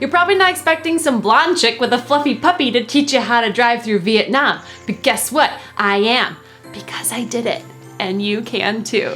You're probably not expecting some blonde chick with a fluffy puppy to teach you how to drive through Vietnam, but guess what? I am, because I did it, and you can too.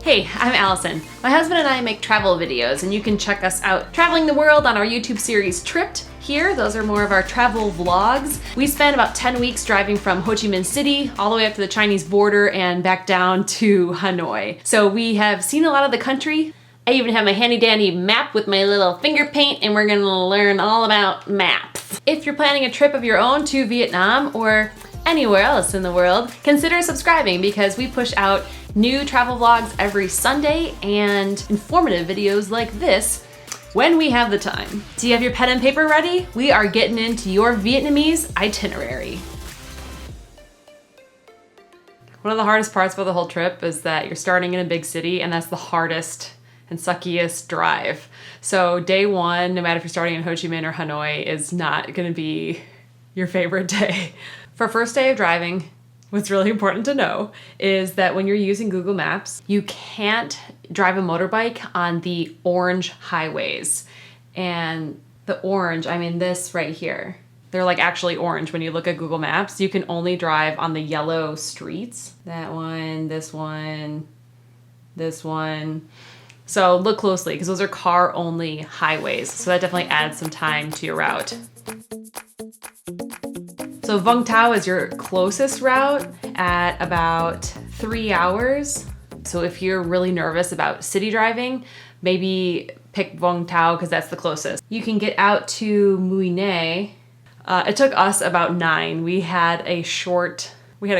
Hey, I'm Allison. My husband and I make travel videos, and you can check us out traveling the world on our YouTube series Tripped. Here, those are more of our travel vlogs. We spent about 10 weeks driving from Ho Chi Minh City all the way up to the Chinese border and back down to Hanoi. So we have seen a lot of the country. I even have my handy dandy map with my little finger paint, and we're gonna learn all about maps. If you're planning a trip of your own to Vietnam or anywhere else in the world, consider subscribing because we push out new travel vlogs every Sunday and informative videos like this when we have the time. Do you have your pen and paper ready? We are getting into your Vietnamese itinerary. One of the hardest parts about the whole trip is that you're starting in a big city, and that's the hardest and suckiest drive. So day one, no matter if you're starting in Ho Chi Minh or Hanoi, is not gonna be your favorite day. For first day of driving, what's really important to know is that when you're using Google Maps, you can't drive a motorbike on the orange highways. And the orange, I mean this right here. They're like actually orange when you look at Google Maps. You can only drive on the yellow streets. That one, this one, this one. So look closely because those are car only highways. So that definitely adds some time to your route. So Vung Tau is your closest route at about 3 hours. So if you're really nervous about city driving, maybe pick Vung Tau because that's the closest. You can get out to Mui Ne. It took us about 9. We had a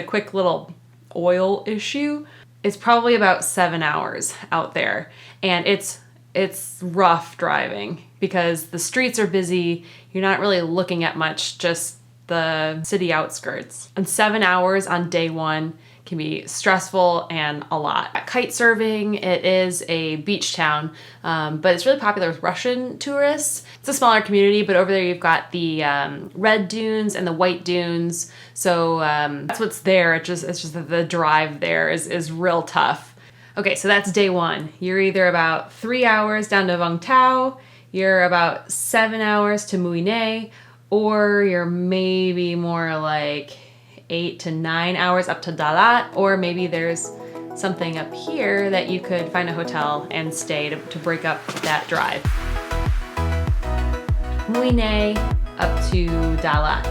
quick little oil issue. It's probably about 7 hours out there. And it's rough driving because the streets are busy. You're not really looking at much, just the city outskirts. And 7 hours on day one can be stressful and a lot. Kite surfing, it is a beach town, but it's really popular with Russian tourists. It's a smaller community, but over there you've got the red dunes and the white dunes. So that's what's there. It's just that the drive there is real tough. Okay, so that's day one. You're either about 3 hours down to Vung Tau, you're about 7 hours to Mui Ne, or you're maybe more like 8 to 9 hours up to Dalat, or maybe there's something up here that you could find a hotel and stay to break up that drive. Mui Ne up to Dalat.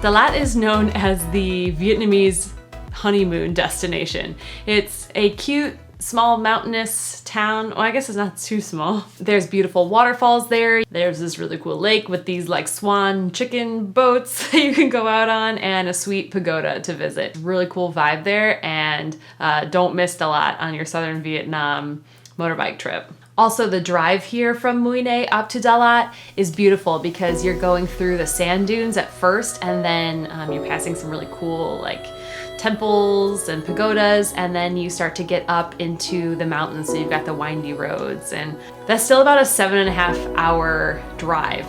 Dalat is known as the Vietnamese honeymoon destination. It's a cute, small mountainous town. Well, I guess it's not too small. There's beautiful waterfalls there. There's this really cool lake with these like swan chicken boats that you can go out on, and a sweet pagoda to visit. Really cool vibe there, and don't miss a lot on your southern Vietnam motorbike trip. Also, the drive here from Mui Ne up to Dalat is beautiful because you're going through the sand dunes at first, and then you're passing some really cool like temples and pagodas, and then you start to get up into the mountains, so you've got the windy roads, and that's still about a 7.5 hour drive.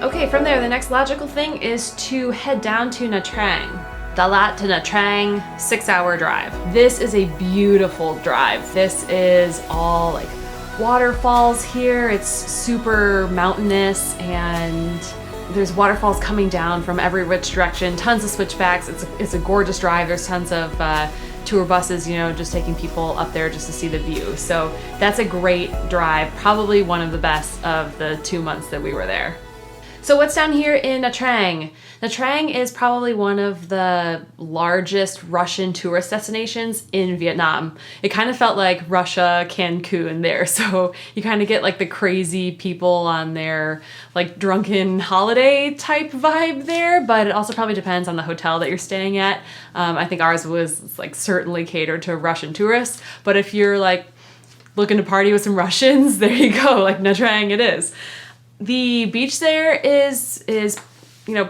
Okay, from there, the next logical thing is to head down to Nha Trang. Dalat to Nha Trang, 6 hour drive. This is a beautiful drive. This is all like waterfalls here. It's super mountainous, and there's waterfalls coming down from every which direction, tons of switchbacks. It's a gorgeous drive. There's tons of tour buses, just taking people up there just to see the view. So that's a great drive, probably one of the best of the 2 months that we were there. So what's down here in Nha Trang? Nha Trang is probably one of the largest Russian tourist destinations in Vietnam. It kind of felt like Russia, Cancun there. So you kind of get like the crazy people on their like drunken holiday type vibe there, but it also probably depends on the hotel that you're staying at. I think ours was like certainly catered to Russian tourists, but if you're like looking to party with some Russians, there you go, like Nha Trang it is. The beach there is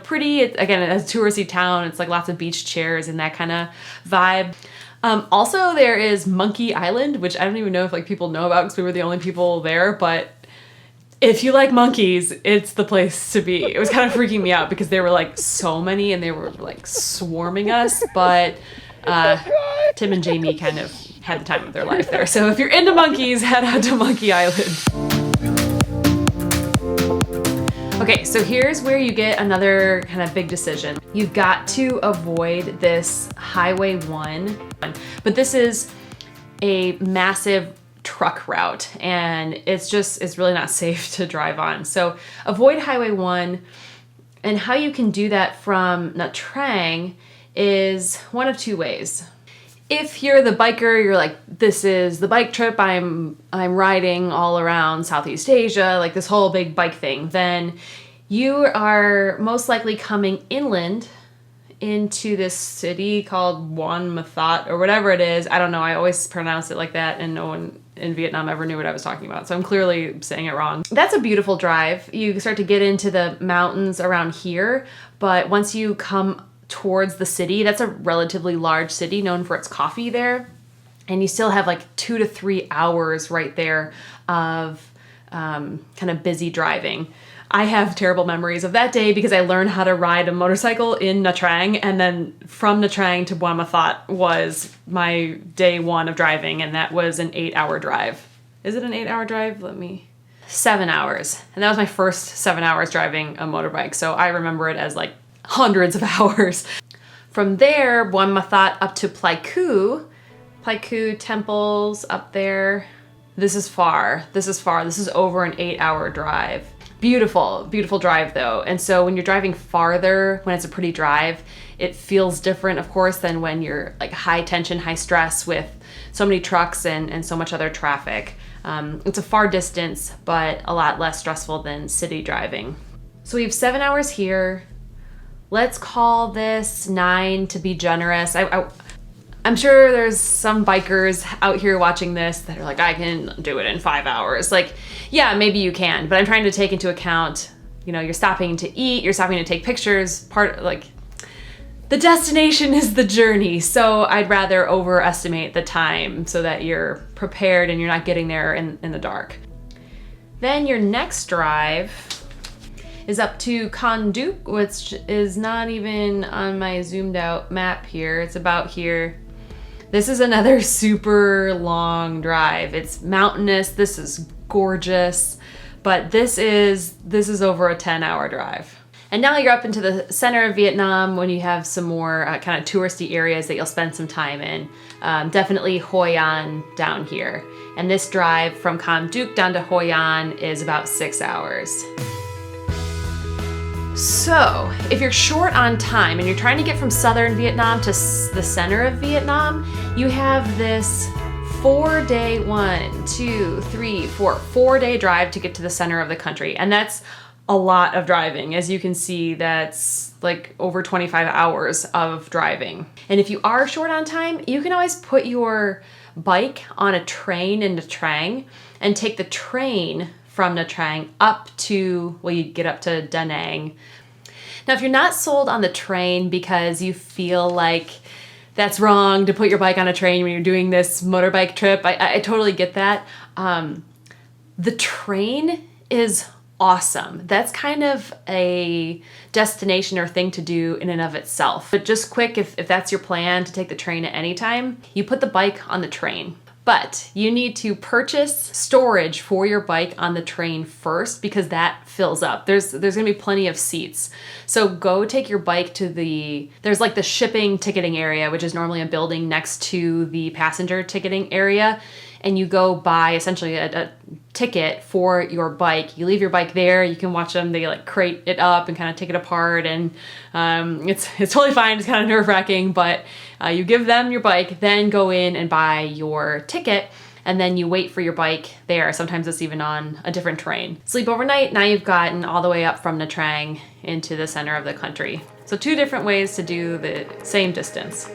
pretty, again, a touristy town. It's like lots of beach chairs and that kind of vibe. Also, there is Monkey Island, which I don't even know if like people know about because we were the only people there, but if you like monkeys, it's the place to be. It was kind of freaking me out because there were like so many and they were like swarming us, but Tim and Jamie kind of had the time of their life there. So if you're into monkeys, head out to Monkey Island. Okay, so here's where you get another kind of big decision. You've got to avoid this Highway 1, but this is a massive truck route and it's really not safe to drive on. So avoid Highway 1, and how you can do that from Nha Trang is one of two ways. If you're the biker, you're like, this is the bike trip, I'm riding all around Southeast Asia, like this whole big bike thing, then you are most likely coming inland into this city called Buon Ma Thuot or whatever it is. I don't know, I always pronounce it like that and no one in Vietnam ever knew what I was talking about, so I'm clearly saying it wrong. That's a beautiful drive. You start to get into the mountains around here, but once you come towards the city, that's a relatively large city known for its coffee there, and you still have like 2 to 3 hours right there of kind of busy driving. I have terrible memories of that day because I learned how to ride a motorcycle in Nha Trang, and then from Nha Trang to Buon Ma Thuot was my day one of driving, and that was an 8-hour drive. Is it an 8-hour drive? 7 hours. And that was my first 7 hours driving a motorbike, so I remember it as like hundreds of hours. From there, Buon Ma Thuot up to Pleiku temples up there. This is far. This is over an 8-hour drive. Beautiful, beautiful drive though. And so when you're driving farther, when it's a pretty drive, it feels different, of course, than when you're like high tension, high stress with so many trucks and so much other traffic. It's a far distance, but a lot less stressful than city driving. So we have 7 hours here. Let's call this 9 to be generous. I'm sure there's some bikers out here watching this that are like, I can do it in 5 hours. Like, yeah, maybe you can, but I'm trying to take into account, you know, you're stopping to eat, you're stopping to take pictures, the destination is the journey. So I'd rather overestimate the time so that you're prepared and you're not getting there in the dark. Then your next drive is up to Con Duc, which is not even on my zoomed out map here. It's about here. This is another super long drive. It's mountainous, this is gorgeous, but this is over a 10-hour drive. And now you're up into the center of Vietnam when you have some more kind of touristy areas that you'll spend some time in. Definitely Hoi An down here. And this drive from Con Duc down to Hoi An is about 6 hours. So, if you're short on time and you're trying to get from southern Vietnam to the center of Vietnam, you have this 4-day, 4-day drive to get to the center of the country. And that's a lot of driving. As you can see, that's like over 25 hours of driving. And if you are short on time, you can always put your bike on a train in Nha Trang and take the train from Nha Trang up to, well, you get up to Da Nang. Now, if you're not sold on the train because you feel like that's wrong to put your bike on a train when you're doing this motorbike trip, I totally get that. The train is awesome. That's kind of a destination or thing to do in and of itself. But just quick, if that's your plan to take the train at any time, you put the bike on the train. But you need to purchase storage for your bike on the train first because that fills up. There's gonna be plenty of seats. So go take your bike to there's like the shipping ticketing area, which is normally a building next to the passenger ticketing area. And you go buy essentially a ticket for your bike. You leave your bike there, you can watch them, they like crate it up and kind of take it apart, and it's totally fine, it's kind of nerve-wracking, but you give them your bike, then go in and buy your ticket, and then you wait for your bike there. Sometimes it's even on a different train. Sleep overnight, now you've gotten all the way up from Nha Trang into the center of the country. So 2 different ways to do the same distance.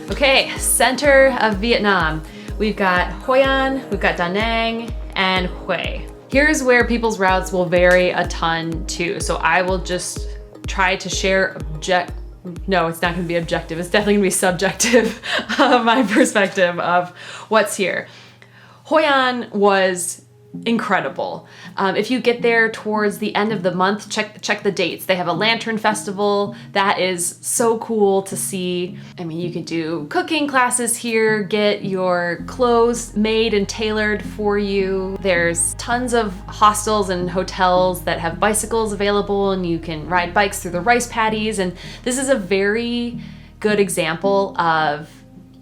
Okay, center of Vietnam. We've got Hoi An, we've got Da Nang, and Hue. Here's where people's routes will vary a ton too. So I will just try to share no, it's not gonna be objective. It's definitely gonna be subjective of my perspective of what's here. Hoi An was incredible. If you get there towards the end of the month, check the dates. They have a lantern festival that is so cool to see. I mean, you could do cooking classes here, get your clothes made and tailored for you. There's tons of hostels and hotels that have bicycles available, and you can ride bikes through the rice paddies. And this is a very good example of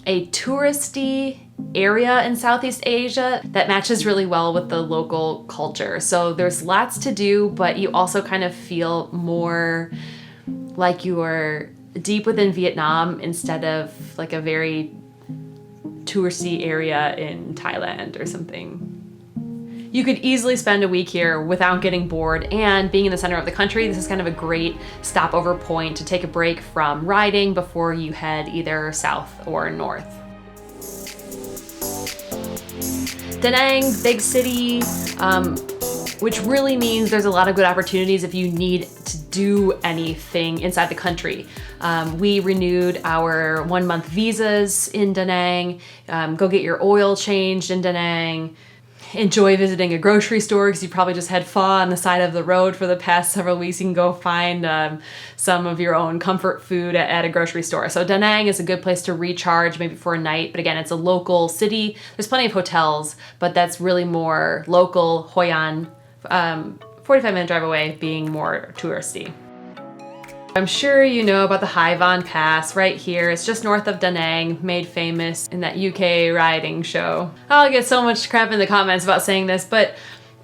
a touristy area in Southeast Asia that matches really well with the local culture. So there's lots to do, but you also kind of feel more like you are deep within Vietnam instead of like a very touristy area in Thailand or something. You could easily spend a week here without getting bored, and being in the center of the country, this is kind of a great stopover point to take a break from riding before you head either south or north. Da Nang, big city, which really means there's a lot of good opportunities if you need to do anything inside the country. We renewed our 1-month visas in Da Nang, go get your oil changed in Da Nang, enjoy visiting a grocery store because you probably just had pho on the side of the road for the past several weeks. You can go find some of your own comfort food at a grocery store. So Da Nang is a good place to recharge, maybe for a night. But again, it's a local city. There's plenty of hotels, but that's really more local. Hoi An, 45-minute drive away, being more touristy. I'm sure you know about the Hai Van Pass right here. It's just north of Da Nang, made famous in that UK riding show. I'll get so much crap in the comments about saying this, but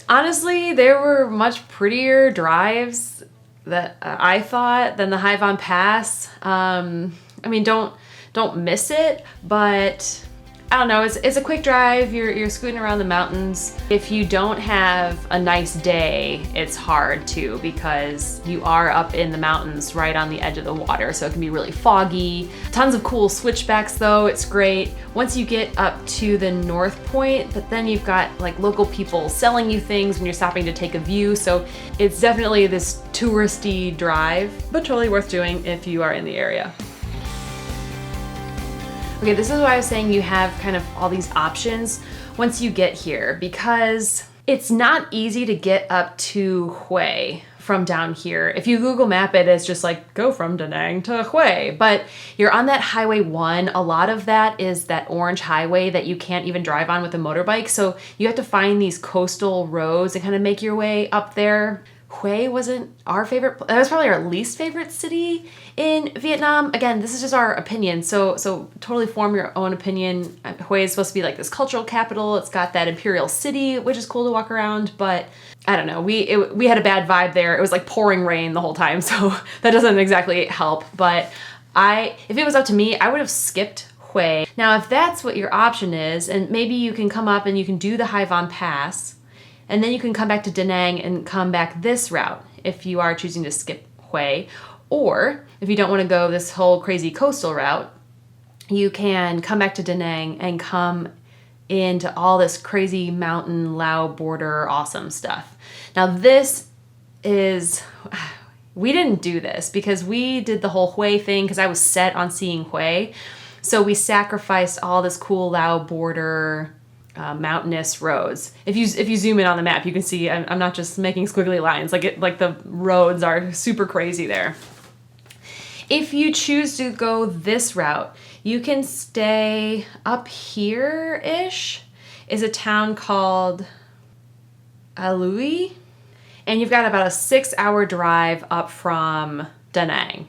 honestly, there were much prettier drives that I thought than the Hai Van Pass. I mean, don't miss it, but I don't know, it's a quick drive, you're scooting around the mountains. If you don't have a nice day, it's hard too, because you are up in the mountains right on the edge of the water, so it can be really foggy. Tons of cool switchbacks though, it's great. Once you get up to the north point, but then you've got like local people selling you things when you're stopping to take a view, so it's definitely this touristy drive, but totally worth doing if you are in the area. Okay, this is why I was saying you have kind of all these options once you get here, because it's not easy to get up to Hue from down here. If you Google map it, it's just like, go from Da Nang to Hue, but you're on that Highway 1. A lot of that is that orange highway that you can't even drive on with a motorbike, so you have to find these coastal roads and kind of make your way up there. Hue wasn't our favorite, that was probably our least favorite city in Vietnam. Again, this is just our opinion, so totally form your own opinion. Hue is supposed to be like this cultural capital. It's got that imperial city, which is cool to walk around, but I don't know, we had a bad vibe there. It was like pouring rain the whole time, so that doesn't exactly help, but if it was up to me, I would have skipped Hue. Now, if that's what your option is, and maybe you can come up and you can do the Hai Van Pass, and then you can come back to Da Nang and come back this route if you are choosing to skip Hue. Or if you don't want to go this whole crazy coastal route, you can come back to Da Nang and come into all this crazy mountain, Lao border, awesome stuff. Now this is, we didn't do this because we did the whole Hue thing because I was set on seeing Hue. So we sacrificed all this cool Lao border, mountainous roads. If you zoom in on the map, you can see I'm not just making squiggly lines. Like the roads are super crazy there. If you choose to go this route, you can stay up here-ish. Is a town called Alui, and you've got about a 6-hour drive up from Da Nang.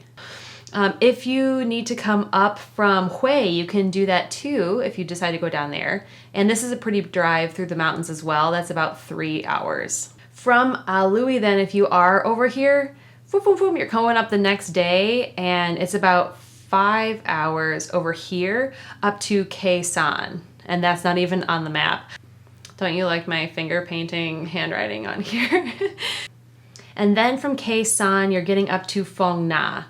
If you need to come up from Hue, you can do that too if you decide to go down there. And this is a pretty drive through the mountains as well. That's about 3 hours. From Alui then, if you are over here, boom, boom, boom, you're going up the next day, and it's about 5 hours over here up to Khe Sanh. And that's not even on the map. Don't you like my finger painting handwriting on here? And then from Khe Sanh, you're getting up to Phong Nha.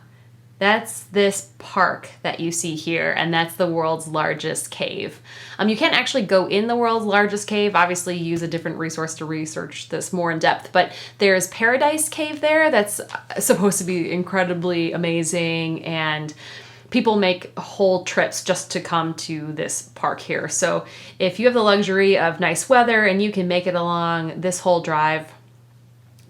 That's this park that you see here, and that's the world's largest cave. You can't actually go in the world's largest cave. Obviously, use a different resource to research this more in depth, but there's Paradise Cave there that's supposed to be incredibly amazing, and people make whole trips just to come to this park here. So if you have the luxury of nice weather and you can make it along this whole drive,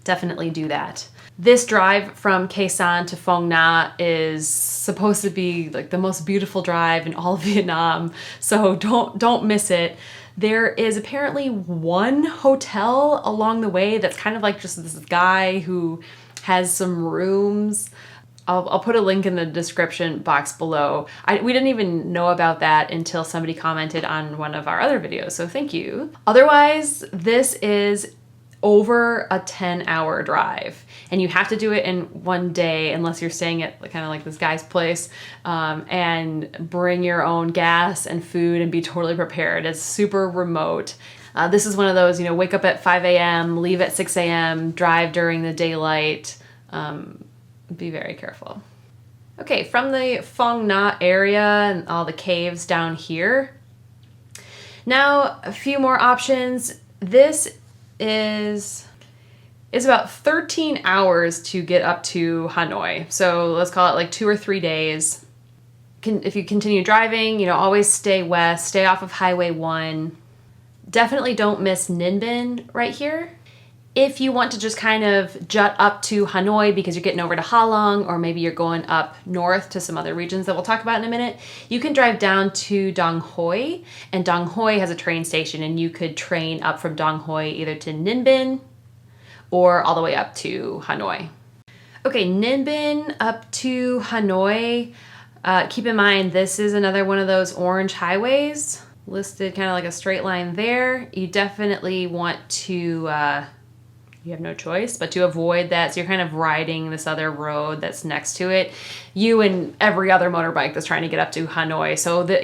definitely do that. This drive from Khe Sanh to Phong Nha is supposed to be like the most beautiful drive in all of Vietnam, so don't miss it. There is apparently one hotel along the way that's kind of like just this guy who has some rooms. I'll put a link in the description box below. We didn't even know about that until somebody commented on one of our other videos, so thank you. Otherwise, this is over a 10-hour drive, and you have to do it in one day unless you're staying at kind of like this guy's place, and bring your own gas and food and be totally prepared. It's super remote. This is one of those, wake up at 5 a.m., leave at 6 a.m., drive during the daylight. Be very careful. Okay, from the Phong Nha area and all the caves down here. Now, a few more options. This is about 13 hours to get up to Hanoi. So let's call it like 2 or 3 days. If you continue driving, always stay west, stay off of Highway 1. Definitely don't miss Ninh Binh right here. If you want to just kind of jut up to Hanoi because you're getting over to Ha Long, or maybe you're going up north to some other regions that we'll talk about in a minute, you can drive down to Dong Hoi, and Dong Hoi has a train station, and you could train up from Dong Hoi either to Ninh Binh or all the way up to Hanoi. Okay, Ninh Binh up to Hanoi. Keep in mind, this is another one of those orange highways listed kind of like a straight line there. You definitely want to... you have no choice but to avoid that. So you're kind of riding this other road that's next to it. You and every other motorbike that's trying to get up to Hanoi. So that,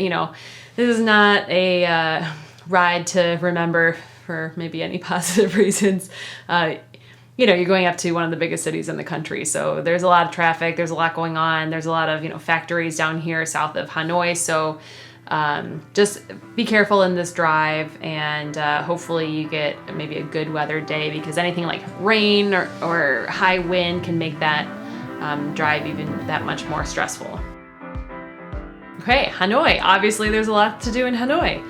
this is not a ride to remember for maybe any positive reasons. You're going up to one of the biggest cities in the country. So there's a lot of traffic. There's a lot going on. There's a lot of, factories down here south of Hanoi. So just be careful in this drive, and hopefully you get maybe a good weather day, because anything like rain or high wind can make that drive even that much more stressful. Okay, Hanoi. Obviously there's a lot to do in Hanoi,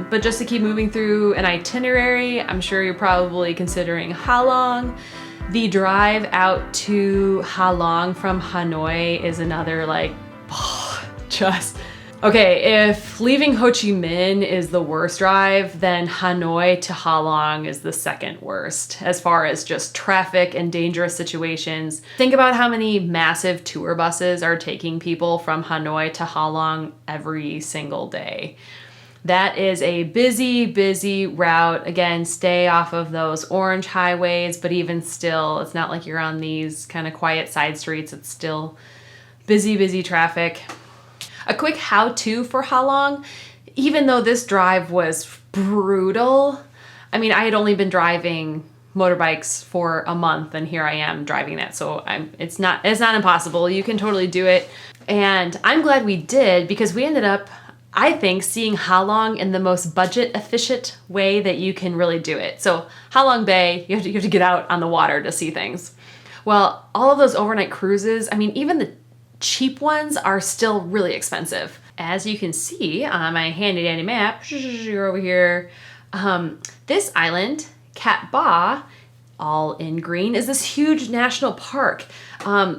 but just to keep moving through an itinerary, I'm sure you're probably considering Ha Long. The drive out to Ha Long from Hanoi is another just... Okay, if leaving Ho Chi Minh is the worst drive, then Hanoi to Ha Long is the second worst as far as just traffic and dangerous situations. Think about how many massive tour buses are taking people from Hanoi to Ha Long every single day. That is a busy, busy route. Again, stay off of those orange highways, but even still, it's not like you're on these kind of quiet side streets. It's still busy, busy traffic. A quick how-to for Ha Long, even though this drive was brutal. I mean, I had only been driving motorbikes for a month, and here I am driving that. So it's not impossible. You can totally do it. And I'm glad we did, because we ended up, I think, seeing Ha Long in the most budget efficient way that you can really do it. So Ha Long Bay, you have to get out on the water to see things. Well, all of those overnight cruises, I mean, even the cheap ones are still really expensive. As you can see on my handy dandy map, you're over here. This island, Cat Ba, all in green, is this huge national park.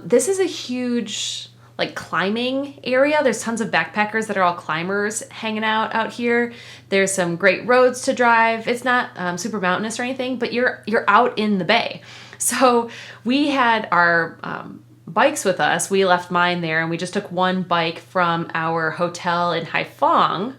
This is a huge climbing area. There's tons of backpackers that are all climbers hanging out here. There's some great roads to drive. It's not super mountainous or anything, but you're out in the bay. So we had our bikes with us. We left mine there, and we just took one bike from our hotel in Hai Phong,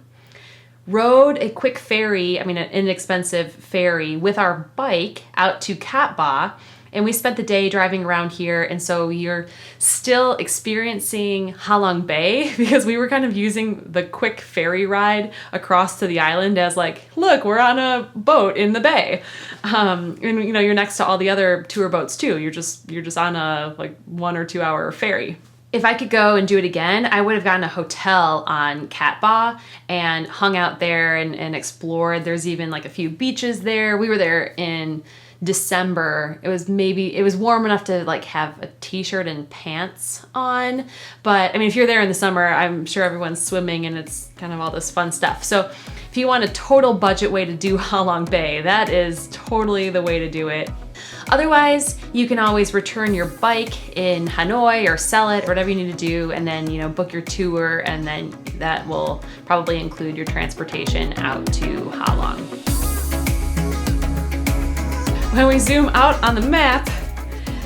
rode a quick ferry, an inexpensive ferry, with our bike out to Cat Ba, and we spent the day driving around here. And so you're still experiencing Ha Long Bay, because we were kind of using the quick ferry ride across to the island as look, we're on a boat in the bay. And you're next to all the other tour boats too. You're just on a 1 or 2 hour ferry. If I could go and do it again, I would have gotten a hotel on Cat Ba and hung out there and explored. There's even like a few beaches there. We were there in December. It was warm enough to like have a t-shirt and pants on. But I mean, if you're there in the summer, I'm sure everyone's swimming and it's kind of all this fun stuff. So if you want a total budget way to do Ha Long Bay, that is totally the way to do it. Otherwise, you can always return your bike in Hanoi or sell it or whatever you need to do, and then, you know, book your tour, and then that will probably include your transportation out to Ha Long. When we zoom out on the map,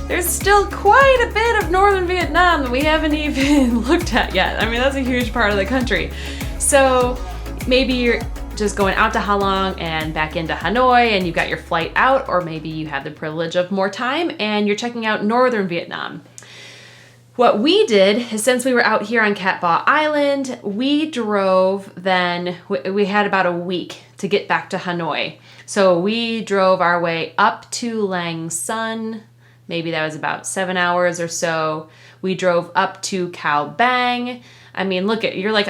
there's still quite a bit of northern Vietnam that we haven't even looked at yet. I mean, that's a huge part of the country. So maybe you're just going out to Ha Long and back into Hanoi and you've got your flight out, or maybe you have the privilege of more time and you're checking out northern Vietnam. What we did is, since we were out here on Cat Ba Island, we drove then, we had about a week to get back to Hanoi. So we drove our way up to Lang Son. Maybe that was about 7 hours or so. We drove up to Cao Bang. I mean, look at, you're like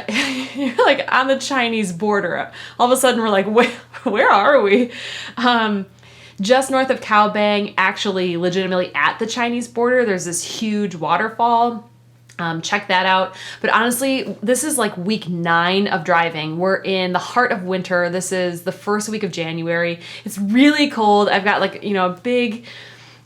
on the Chinese border. All of a sudden we're like, where are we? Just north of Cao Bang, actually legitimately at the Chinese border, there's this huge waterfall. Check that out. But honestly, this is like week 9 of driving. We're in the heart of winter. This is the first week of January. It's really cold. I've got like, you know, a big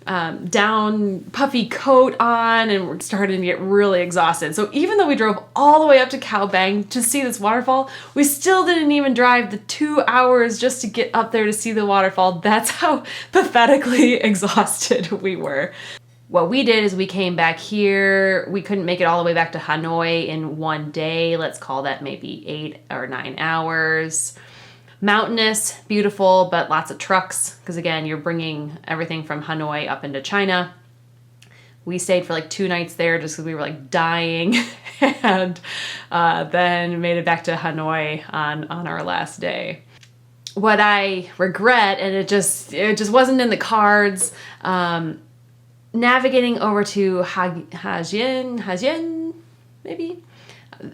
down puffy coat on, and we're starting to get really exhausted. So even though we drove all the way up to Cao Bang to see this waterfall, we still didn't even drive the 2 hours just to get up there to see the waterfall. That's how pathetically exhausted we were. What we did is we came back here. We couldn't make it all the way back to Hanoi in one day. Let's call that maybe 8 or 9 hours. Mountainous, beautiful, but lots of trucks, because again, you're bringing everything from Hanoi up into China. We stayed for like 2 nights there just because we were like dying, and then made it back to Hanoi on our last day. What I regret, and it just wasn't in the cards, navigating over to Hajien, maybe.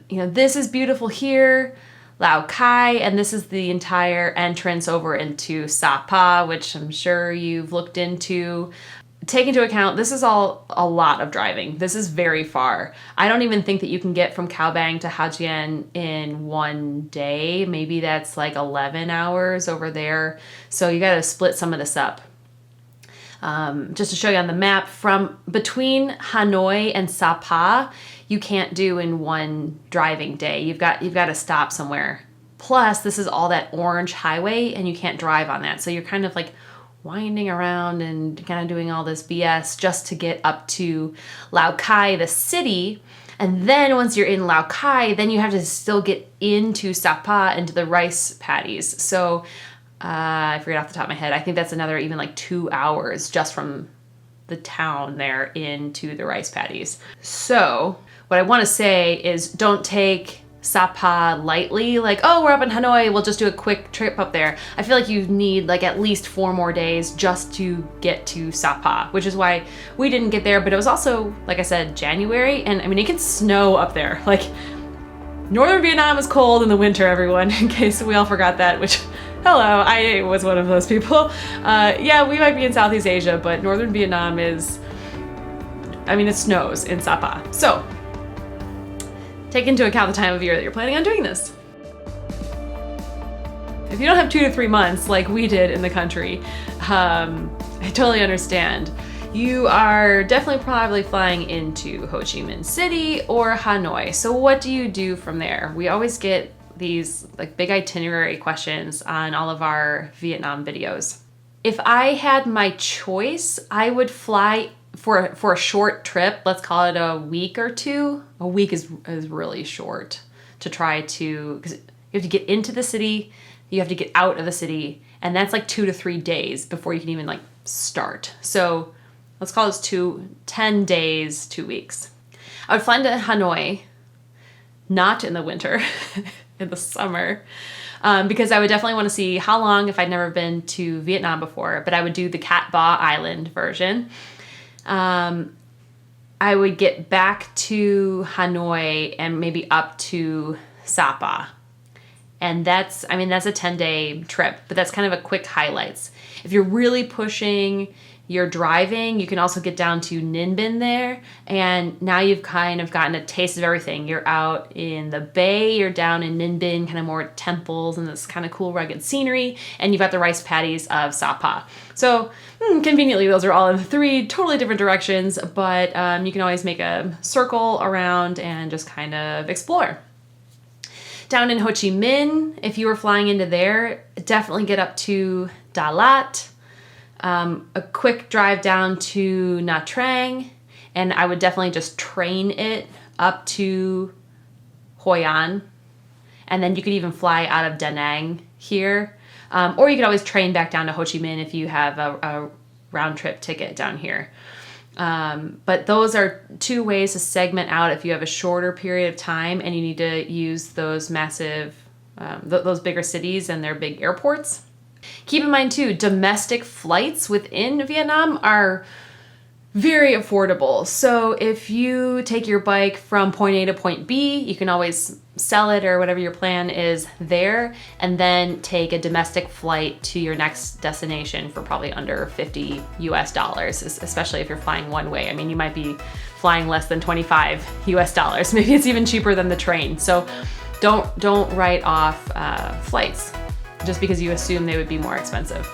You know, this is beautiful here. Lao Cai, and this is the entire entrance over into SAPA, which I'm sure you've looked into. Take into account, this is all a lot of driving. This is very far. I don't even think that you can get from Cao Bang to Hajien in one day. Maybe that's like 11 hours over there. So you got to split some of this up. Just to show you on the map, from between Hanoi and Sapa, you can't do in one driving day. You've got to stop somewhere. Plus, this is all that orange highway, and you can't drive on that. So you're kind of like winding around and kind of doing all this BS just to get up to Lao Cai, the city. And then once you're in Lao Cai, then you have to still get into Sapa, into the rice paddies. So I forget off the top of my head. I think that's another even like 2 hours just from the town there into the rice paddies. So what I want to say is, don't take Sapa lightly. Like, oh, we're up in Hanoi, we'll just do a quick trip up there. I feel like you need like at least 4 more days just to get to Sapa, which is why we didn't get there. But it was also, like I said, January, and I mean, it can snow up there. Like, northern Vietnam is cold in the winter, everyone, in case we all forgot that, which, hello, I was one of those people. Yeah, we might be in Southeast Asia, but northern Vietnam is, I mean, it snows in Sapa. So take into account the time of year that you're planning on doing this. If you don't have 2 to 3 months like we did in the country, I totally understand. You are definitely probably flying into Ho Chi Minh City or Hanoi. So what do you do from there? We always get these like big itinerary questions on all of our Vietnam videos. If I had my choice, I would fly for a short trip. Let's call it a week or 2. A week is really short to try to, because you have to get into the city, you have to get out of the city, and that's like 2 to 3 days before you can even like start. So let's call this 10 days, 2 weeks. I would fly into Hanoi, not in the winter, in the summer, because I would definitely want to see Ha Long if I'd never been to Vietnam before, but I would do the Cat Ba Island version. I would get back to Hanoi and maybe up to SAPA. And that's, I mean, that's a 10-day trip, but that's kind of a quick highlights. If you're really pushing your driving, you can also get down to Ninh Bình there. And now you've kind of gotten a taste of everything. You're out in the bay, you're down in Ninh Bình, kind of more temples and this kind of cool rugged scenery. And you've got the rice paddies of Sapa. So conveniently, those are all in 3 totally different directions, but you can always make a circle around and just kind of explore. Down in Ho Chi Minh, if you were flying into there, definitely get up to Đà Lạt. A quick drive down to Nha Trang, and I would definitely just train it up to Hoi An, and then you could even fly out of Da Nang here, or you could always train back down to Ho Chi Minh if you have a round trip ticket down here. But those are 2 ways to segment out if you have a shorter period of time and you need to use those massive, those bigger cities and their big airports. Keep in mind too, domestic flights within Vietnam are very affordable. So if you take your bike from point A to point B, you can always sell it or whatever your plan is there, and then take a domestic flight to your next destination for probably under $50 US, especially if you're flying one way. I mean, you might be flying less than $25 US. Maybe it's even cheaper than the train. So don't write off flights just because you assume they would be more expensive.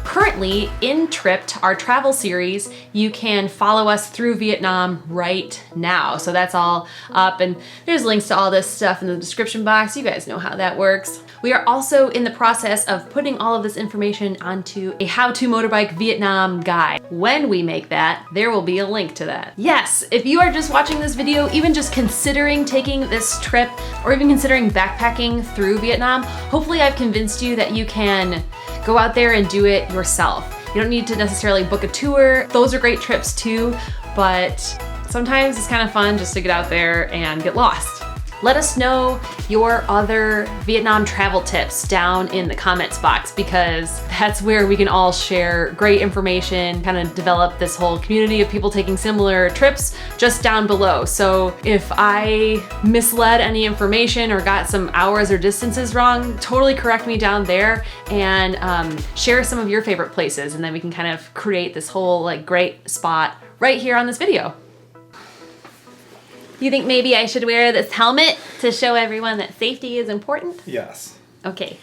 Currently, in Tripped, our travel series, you can follow us through Vietnam right now. So that's all up, and there's links to all this stuff in the description box. You guys know how that works. We are also in the process of putting all of this information onto a How to Motorbike Vietnam guide. When we make that, there will be a link to that. Yes, if you are just watching this video, even just considering taking this trip, or even considering backpacking through Vietnam, hopefully I've convinced you that you can go out there and do it yourself. You don't need to necessarily book a tour. Those are great trips too, but sometimes it's kind of fun just to get out there and get lost. Let us know your other Vietnam travel tips down in the comments box, because that's where we can all share great information, kind of develop this whole community of people taking similar trips just down below. So if I misled any information or got some hours or distances wrong, totally correct me down there and share some of your favorite places, and then we can kind of create this whole like great spot right here on this video. You think maybe I should wear this helmet to show everyone that safety is important? Yes. Okay.